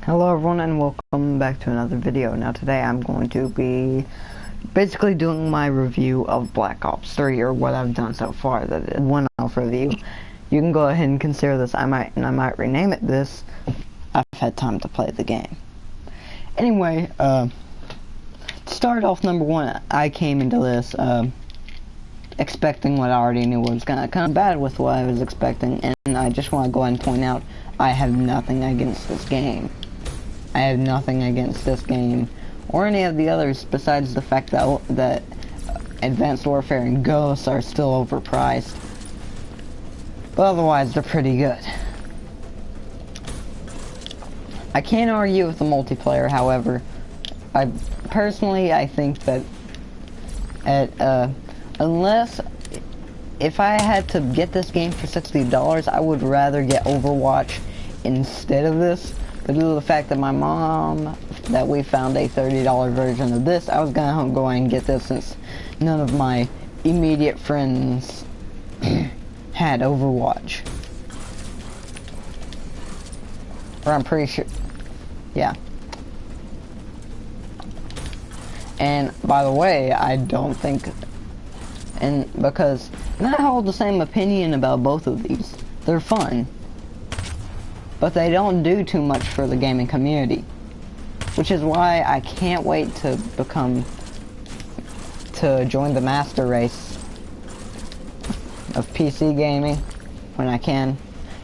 Hello everyone and welcome back to another video. Now today I'm going to be basically doing my review of Black Ops 3, or what I've done so far. That is one-off review. You can go ahead and consider this, I might rename it this. I've had time to play the game. Anyway, to start off, number one, I came into this expecting what I already knew was gonna come bad with what I was expecting, and I just want to go ahead and point out I have nothing against this game. I have nothing against this game or any of the others besides the fact that Advanced Warfare and Ghosts are still overpriced. But otherwise, they're pretty good. I can't argue with the multiplayer, however. I think that unless if I had to get this game for $60, I would rather get Overwatch instead of this. But due to the fact that my mom, that we found a $30 version of this, I was gonna go and get this since none of my immediate friends had Overwatch. Or I'm pretty sure, yeah. And by the way, I don't think, because I hold the same opinion about both of these. They're fun, but they don't do too much for the gaming community, which is why I can't wait to join the master race of PC gaming when I can,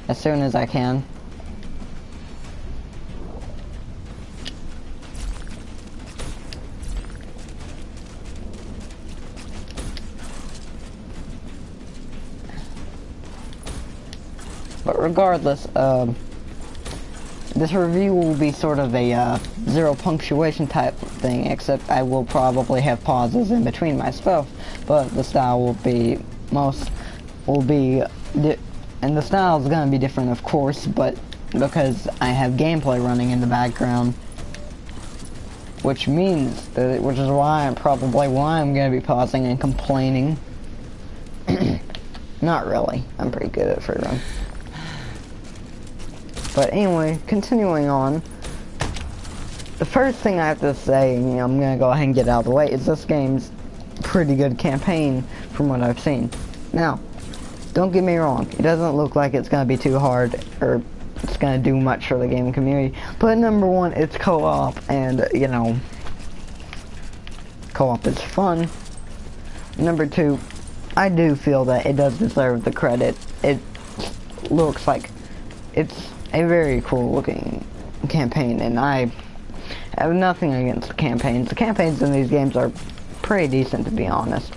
as soon as I can. But regardless, this review will be sort of a zero punctuation type thing, except I will probably have pauses in between my stuff, but the style will be, and the style is going to be different, of course, but because I have gameplay running in the background, which is why I'm going to be pausing and complaining. Not really, I'm pretty good at free run. But anyway, continuing on, the first thing I have to say, I'm going to go ahead and get out of the way, is this game's pretty good campaign from what I've seen. Now, don't get me wrong, it doesn't look like it's going to be too hard, or it's going to do much for the gaming community, but number one, it's co-op, and, co-op is fun. Number two, I do feel that it does deserve the credit. It looks like it's a very cool looking campaign, and I have nothing against the campaigns. The campaigns in these games are pretty decent, to be honest.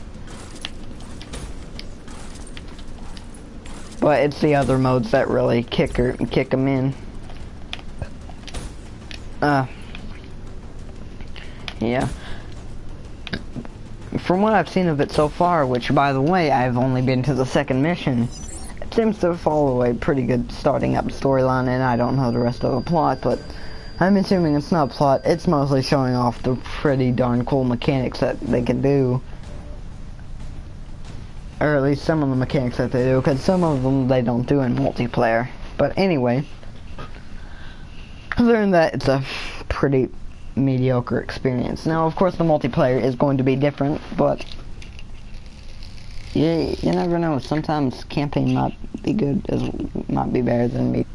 But it's the other modes that really kick them in. Yeah. From what I've seen of it so far, which by the way, I've only been to the second mission, it seems to follow a pretty good starting up storyline, and I don't know the rest of the plot, but I'm assuming it's not plot, it's mostly showing off the pretty darn cool mechanics that they can do. Or at least some of the mechanics that they do, because some of them they don't do in multiplayer. But anyway, other than that, it's a pretty mediocre experience. Now, of course, the multiplayer is going to be different, but you never know. Sometimes campaign might be good, might be better than me.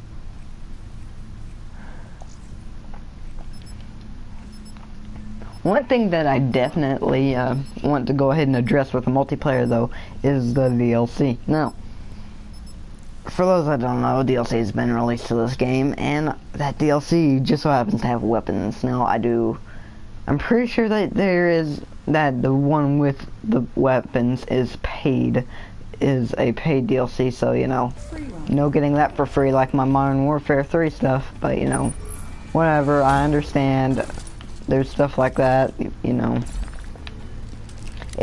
One thing that I definitely want to go ahead and address with the multiplayer, though, is the DLC. Now, for those that don't know, DLC has been released to this game, and that DLC just so happens to have weapons. Now, I'm pretty sure that the one with the weapons is a paid DLC, so, no getting that for free like my Modern Warfare 3 stuff, but, whatever, I understand. There's stuff like that, It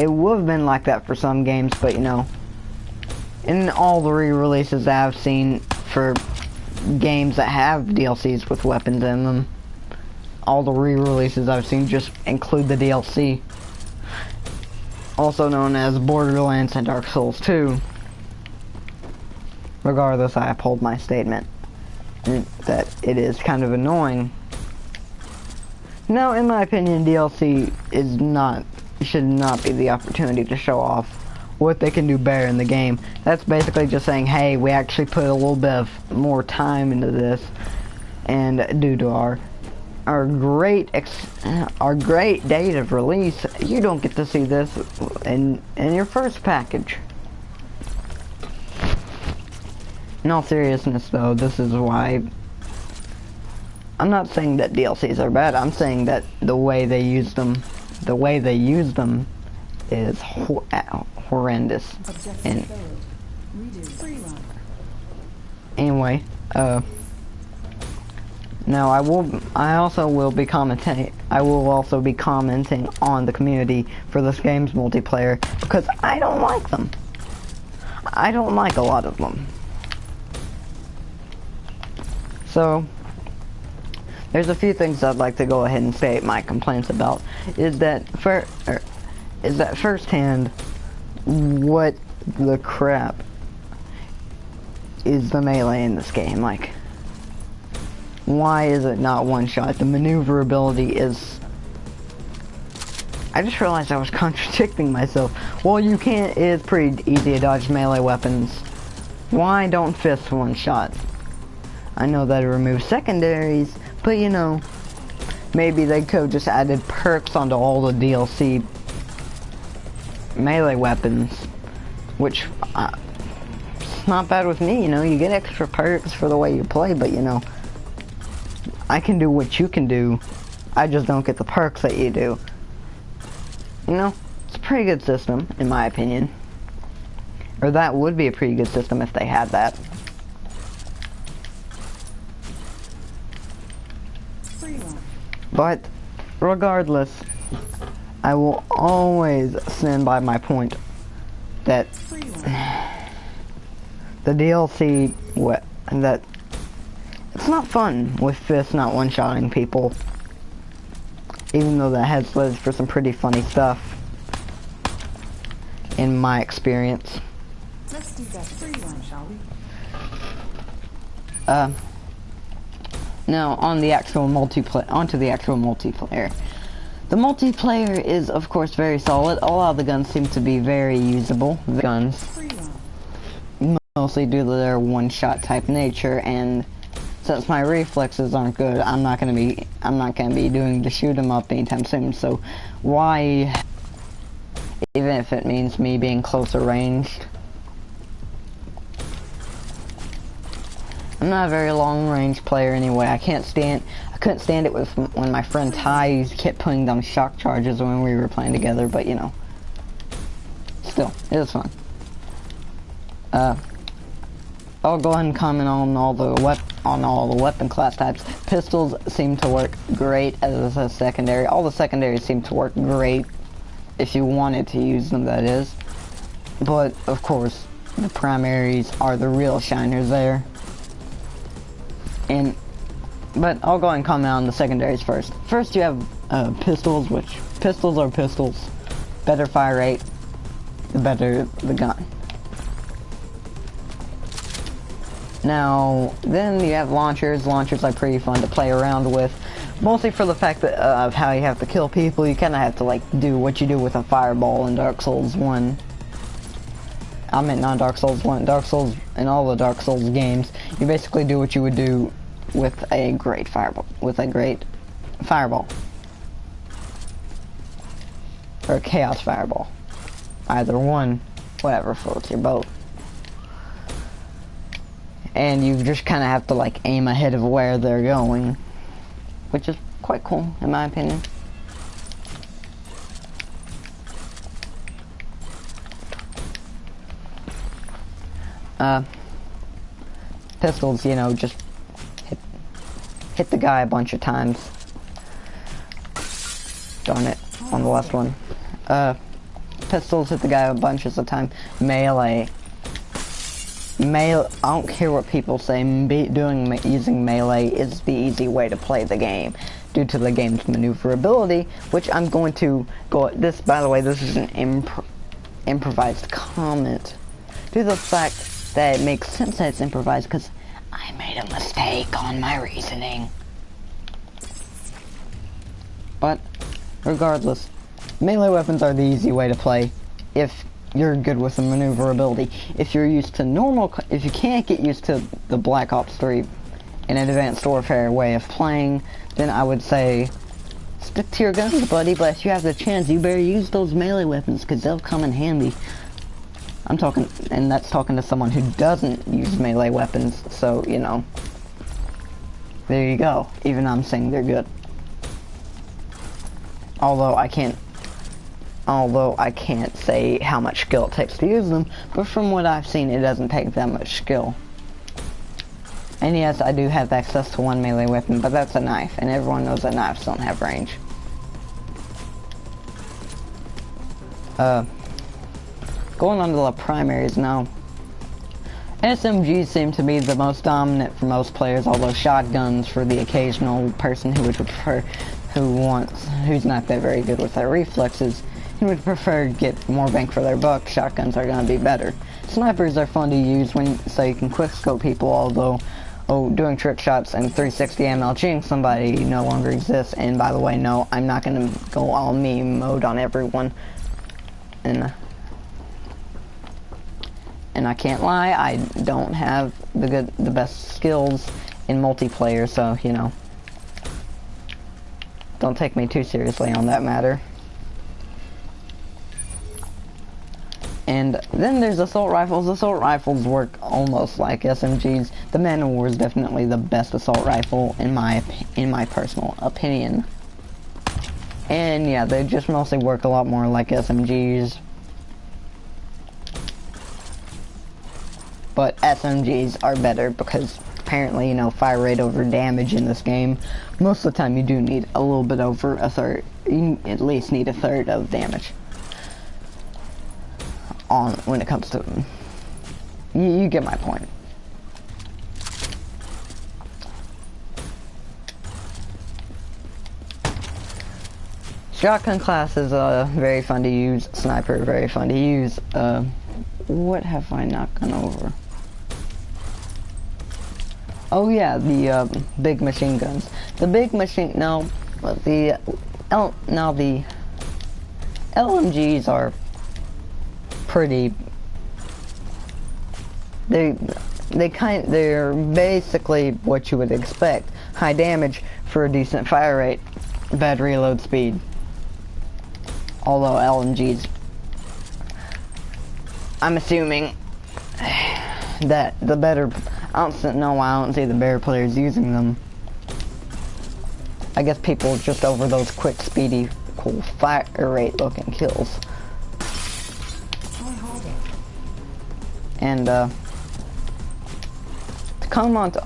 would have been like that for some games, but, in all the re-releases that I've seen for games that have DLCs with weapons in them, all the re-releases I've seen just include the DLC. Also known as Borderlands and Dark Souls 2. Regardless, I uphold my statement that it is kind of annoying No, in my opinion, DLC should not be the opportunity to show off what they can do better in the game. That's basically just saying, hey, we actually put a little bit of more time into this, and due to our great date of release, you don't get to see this in your first package. In all seriousness, though, this is why I'm not saying that DLCs are bad. I'm saying that the way they use them is horrendous. And anyway, now I also will be commenting on the community for this game's multiplayer because I don't like them. I don't like a lot of them. So there's a few things I'd like to go ahead and state my complaints about. Is that firsthand, what the crap is the melee in this game? Like, why is it not one shot? The maneuverability is... I just realized I was contradicting myself. Well, you can't, it is pretty easy to dodge melee weapons. Why don't fists one shot? I know that it removes secondaries, but you know, maybe they could have just added perks onto all the DLC melee weapons, which it's not bad with me, you know, you get extra perks for the way you play, but you know, I can do what you can do, I just don't get the perks that you do. You know, it's a pretty good system, in my opinion. Or that would be a pretty good system if they had that. But regardless, I will always stand by my point that the DLC, that it's not fun with fists not one-shotting people, even though that has led for some pretty funny stuff in my experience. Let's do that free one, shall we? Now onto the actual multiplayer. The multiplayer is, of course, very solid. A lot of the guns seem to be very usable. The guns, mostly due to their one-shot type nature, and since my reflexes aren't good, I'm not gonna be doing to shoot 'em up anytime soon. So why, even if it means me being closer ranged? I'm not a very long range player anyway. I couldn't stand it when my friend Ty kept putting down shock charges when we were playing together, but you know, still, it was fun. I'll go ahead and comment on all the weapon class types. Pistols seem to work great as a secondary. All the secondaries seem to work great if you wanted to use them, that is. But of course, the primaries are the real shiners there. But I'll go ahead and comment on the secondaries first. First you have pistols, which pistols are pistols. Better fire rate, the better the gun. Now, then you have launchers. Launchers are pretty fun to play around with. Mostly for the fact that, of how you have to kill people. You kind of have to like do what you do with a fireball in Dark Souls 1. I meant not Dark Souls 1. Dark Souls, in all the Dark Souls games, you basically do what you would do with a great fireball. Or a chaos fireball. Either one, whatever floats your boat. And you just kind of have to like aim ahead of where they're going, which is quite cool in my opinion. Pistols, you know, just hit the guy a bunch of times. Darn it, on the last one. Pistols hit the guy a bunch of the time. Melee, I don't care what people say, using melee is the easy way to play the game, due to the game's maneuverability, which I'm going to go, by the way, this is an improvised comment, due to the fact that it makes sense that it's improvised, because I made a mistake on my reasoning. But regardless, melee weapons are the easy way to play if you're good with the maneuverability. If you're used to if you can't get used to the Black Ops 3 and Advanced Warfare way of playing, then I would say stick to your guns, buddy. But if you have the chance, you better use those melee weapons because they'll come in handy. I'm talking, and that's talking to someone who doesn't use melee weapons, so, you know, there you go. Even I'm saying they're good. Although I can't say how much skill it takes to use them, but from what I've seen, it doesn't take that much skill. And yes, I do have access to one melee weapon, but that's a knife, and everyone knows that knives don't have range. Going on to the primaries now. SMGs seem to be the most dominant for most players, although shotguns for the occasional person who would prefer, who's not that very good with their reflexes, who would prefer to get more bang for their buck, shotguns are going to be better. Snipers are fun to use so you can quickscope people, although doing trick shots and 360 MLGing somebody no longer exists. And by the way, no, I'm not going to go all meme mode on everyone. And I can't lie, I don't have the best skills in multiplayer, so, you know, don't take me too seriously on that matter. And then there's assault rifles. Assault rifles work almost like SMGs. The Man of War is definitely the best assault rifle in my personal opinion. And yeah, they just mostly work a lot more like SMGs. But SMGs are better because apparently, you know, fire rate over damage in this game. Most of the time you do need a little bit over a third. You at least need a third of damage when it comes to them. You get my point. Shotgun class is very fun to use. Sniper, very fun to use. What have I not gone over? Oh yeah, the big machine guns. The big machine the LMGs are pretty. They're basically what you would expect. High damage for a decent fire rate, bad reload speed. Although LMGs, I'm assuming that the better. I don't see the better players using them. I guess people just over those quick, speedy, cool fire rate looking kills. And to comment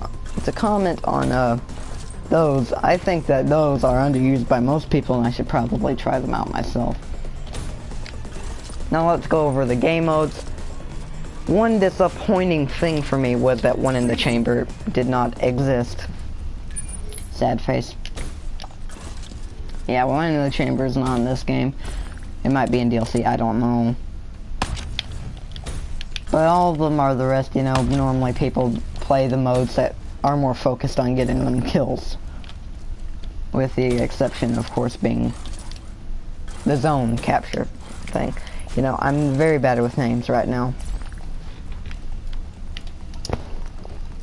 on those, I think that those are underused by most people, and I should probably try them out myself. Now let's go over the game modes. One disappointing thing for me was that one in the chamber did not exist. Sad face. Yeah, one in the chamber is not in this game. It might be in DLC, I don't know. But all of them are the rest, you know, normally people play the modes that are more focused on getting them kills. With the exception, of course, being the zone capture thing. You know, I'm very bad with names right now.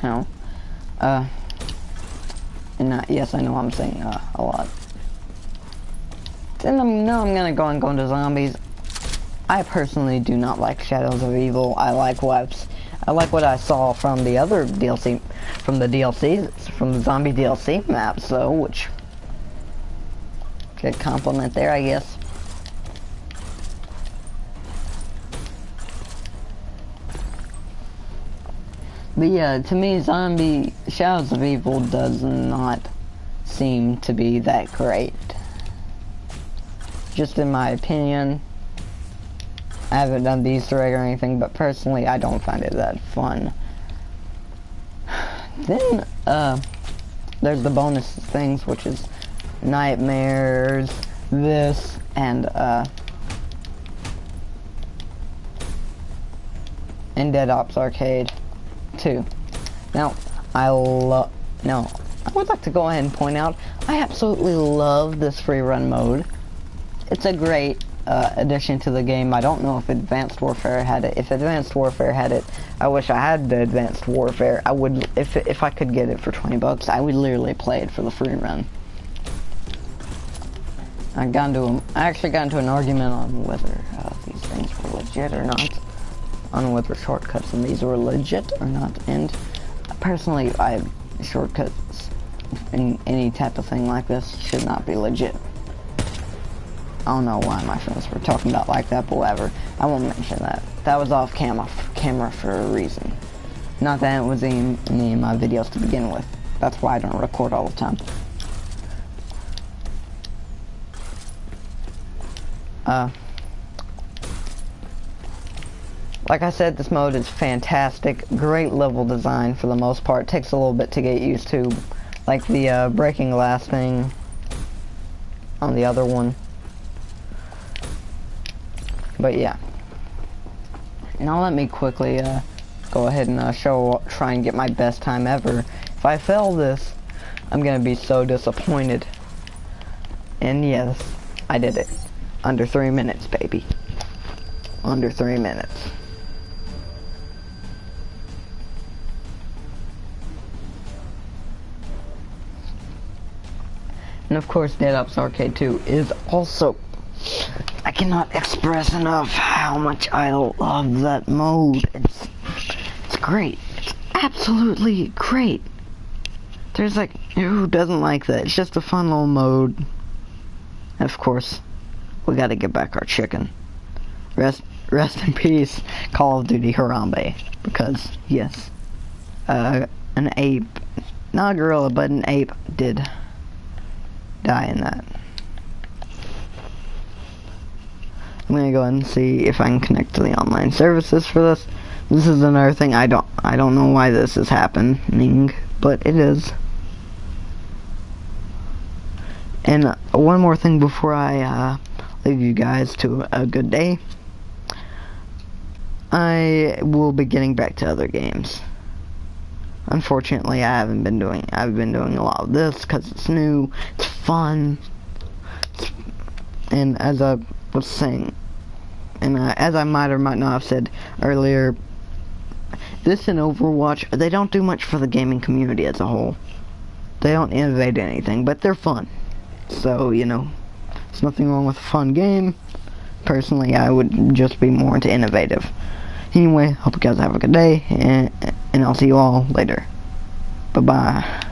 No. Yes, I know I'm saying a lot. Then now I'm gonna go into zombies. I personally do not like Shadows of Evil. I like what I saw from the other DLC, from the zombie DLC maps, though, which good compliment there, I guess. But yeah, to me, Shadows of Evil does not seem to be that great. Just in my opinion. I haven't done the Easter egg or anything, but personally, I don't find it that fun. Then, there's the bonus things, which is Nightmares, this, and Dead Ops Arcade 2. Now, I I would like to go ahead and point out, I absolutely love this free run mode. It's a great addition to the game. I don't know if Advanced Warfare had it. If Advanced Warfare had it, I wish I had the Advanced Warfare. I would, if I could get it for 20 bucks, I would literally play it for the free run. I actually got into an argument on whether these things were legit or not. On whether shortcuts in these were legit or not. And personally, shortcuts in any type of thing like this should not be legit. I don't know why my friends were talking about like that, but whatever. I won't mention that. That was off camera for a reason. Not that it was in any of my videos to begin with. That's why I don't record all the time. Like I said, this mode is fantastic. Great level design for the most part. Takes a little bit to get used to. Like the breaking glass thing on the other one. But yeah. Now let me quickly go ahead and try and get my best time ever. If I fail this, I'm gonna be so disappointed. And yes, I did it. Under 3 minutes, baby. Under 3 minutes. And of course, Dead Ops Arcade 2 is also... I cannot express enough how much I love that mode. It's great. It's absolutely great. There's like, who doesn't like that? It's just a fun little mode. And of course, we gotta get back our chicken. Rest in peace, Call of Duty Harambe. Because, yes, an ape, not a gorilla, but an ape did die in that. I'm gonna go ahead and see if I can connect to the online services for this. This is another thing I don't know why this is happening, but it is. And one more thing before I leave you guys to a good day. I will be getting back to other games. Unfortunately, I've been doing a lot of this because it's new, it's fun, and as I was saying, and as I might or might not have said earlier, this and Overwatch, they don't do much for the gaming community as a whole. They don't innovate anything, but they're fun. So, you know, there's nothing wrong with a fun game. Personally, I would just be more into innovative. Anyway, hope you guys have a good day, and I'll see you all later. Bye-bye.